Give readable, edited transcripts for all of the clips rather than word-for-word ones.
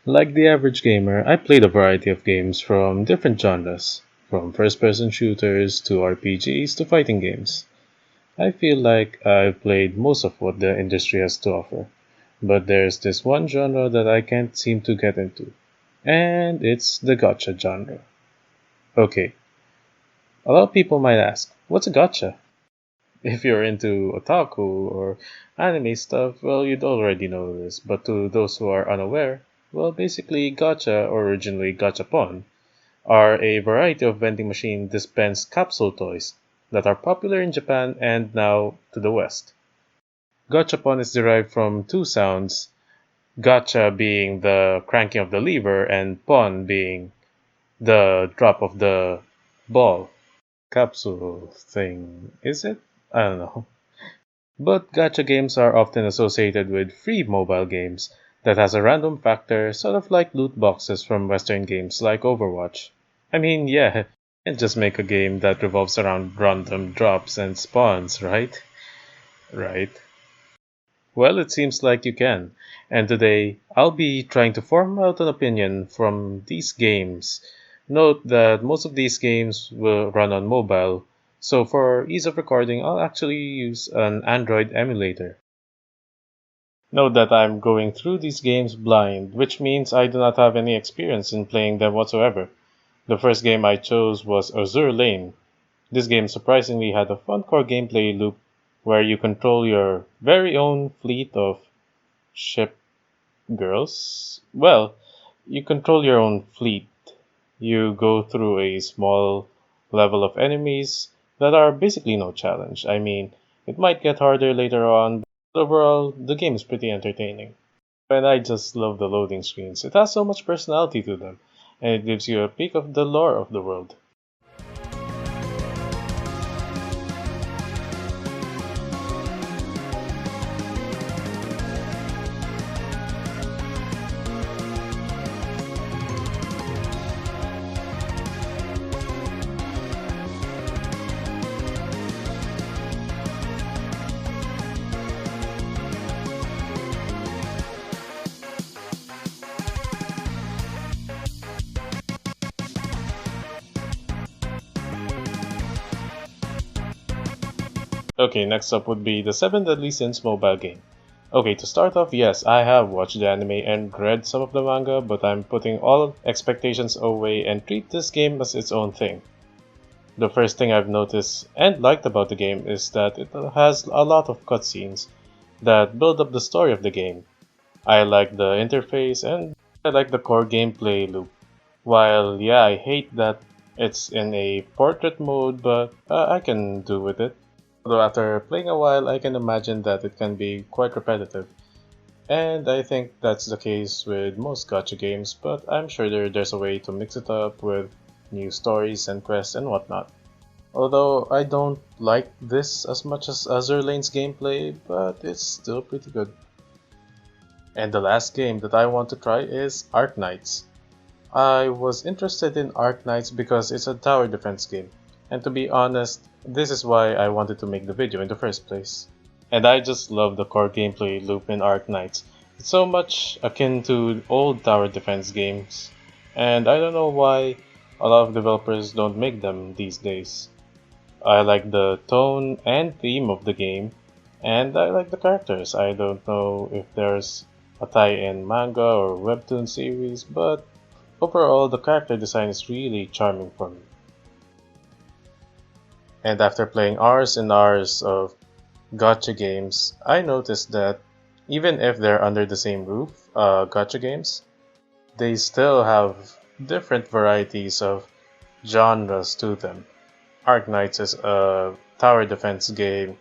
Like the average gamer, I played a variety of games from different genres, from first person shooters to RPGs to fighting games. I feel like I've played most of what the industry has to offer, but there's this one genre that I can't seem to get into, and it's the gacha genre. Okay, a lot of people might ask, what's a gacha? If you're into otaku or anime stuff, well, you'd already know this, but to those who are unaware, well, basically, gacha, or originally gachapon, are a variety of vending machine dispense capsule toys that are popular in Japan and now to the West. Gachapon is derived from two sounds, gacha being the cranking of the lever and pon being the drop of the ball. Capsule thing, is it? I don't know. But gacha games are often associated with free mobile games that has a random factor, sort of like loot boxes from Western games like Overwatch. I mean, yeah, you can't just make a game that revolves around random drops and spawns, right? Right. Well, it seems like you can. And today, I'll be trying to form out an opinion from these games. Note that most of these games will run on mobile, so for ease of recording, I'll actually use an Android emulator. Note that I'm going through these games blind, which means I do not have any experience in playing them whatsoever. The first game I chose was Azure Lane. This game surprisingly had a fun core gameplay loop where you control your very own fleet of ship girls. Well, you control your own fleet. You go through a small level of enemies that are basically no challenge. I mean, it might get harder later on, but overall, the game is pretty entertaining. And I just love the loading screens. It has so much personality to them, and it gives you a peek of the lore of the world. Okay, next up would be the 7 Deadly Sins mobile game. Okay, to start off, yes, I have watched the anime and read some of the manga, but I'm putting all expectations away and treat this game as its own thing. The first thing I've noticed and liked about the game is that it has a lot of cutscenes that build up the story of the game. I like the interface and I like the core gameplay loop. While, yeah, I hate that it's in a portrait mode, but I can do with it. Although after playing a while, I can imagine that it can be quite repetitive. And I think that's the case with most gacha games, but I'm sure there's a way to mix it up with new stories and quests and whatnot. Although I don't like this as much as Azur Lane's gameplay, but it's still pretty good. And the last game that I want to try is Ark Knights. I was interested in Ark Knights because it's a tower defense game, and to be honest, this is why I wanted to make the video in the first place. And I just love the core gameplay loop in Ark Knights. It's so much akin to old tower defense games, and I don't know why a lot of developers don't make them these days. I like the tone and theme of the game, and I like the characters. I don't know if there's a tie-in manga or webtoon series, but overall the character design is really charming for me. And after playing hours and hours of gacha games, I noticed that even if they're under the same roof, gacha games, they still have different varieties of genres to them. Ark Knights is a tower defense game,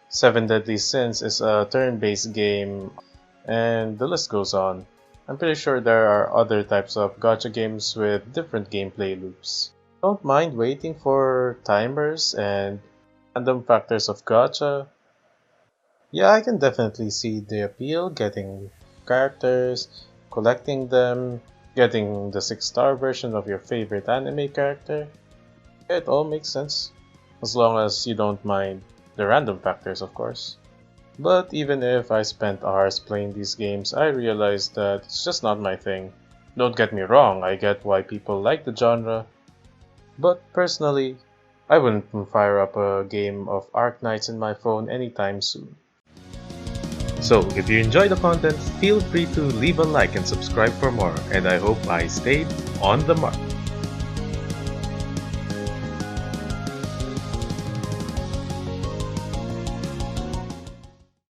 Seven Deadly Sins is a turn based game, and the list goes on. I'm pretty sure there are other types of gacha games with different gameplay loops. Don't mind waiting for timers and random factors of gacha. Yeah, I can definitely see the appeal, getting characters, collecting them, getting the 6-star version of your favorite anime character. It all makes sense, as long as you don't mind the random factors, of course. But even if I spent hours playing these games, I realized that it's just not my thing. Don't get me wrong, I get why people like the genre, but personally, I wouldn't fire up a game of Ark Knights in my phone anytime soon. So, if you enjoy the content, feel free to leave a like and subscribe for more, and I hope I stayed on the mark.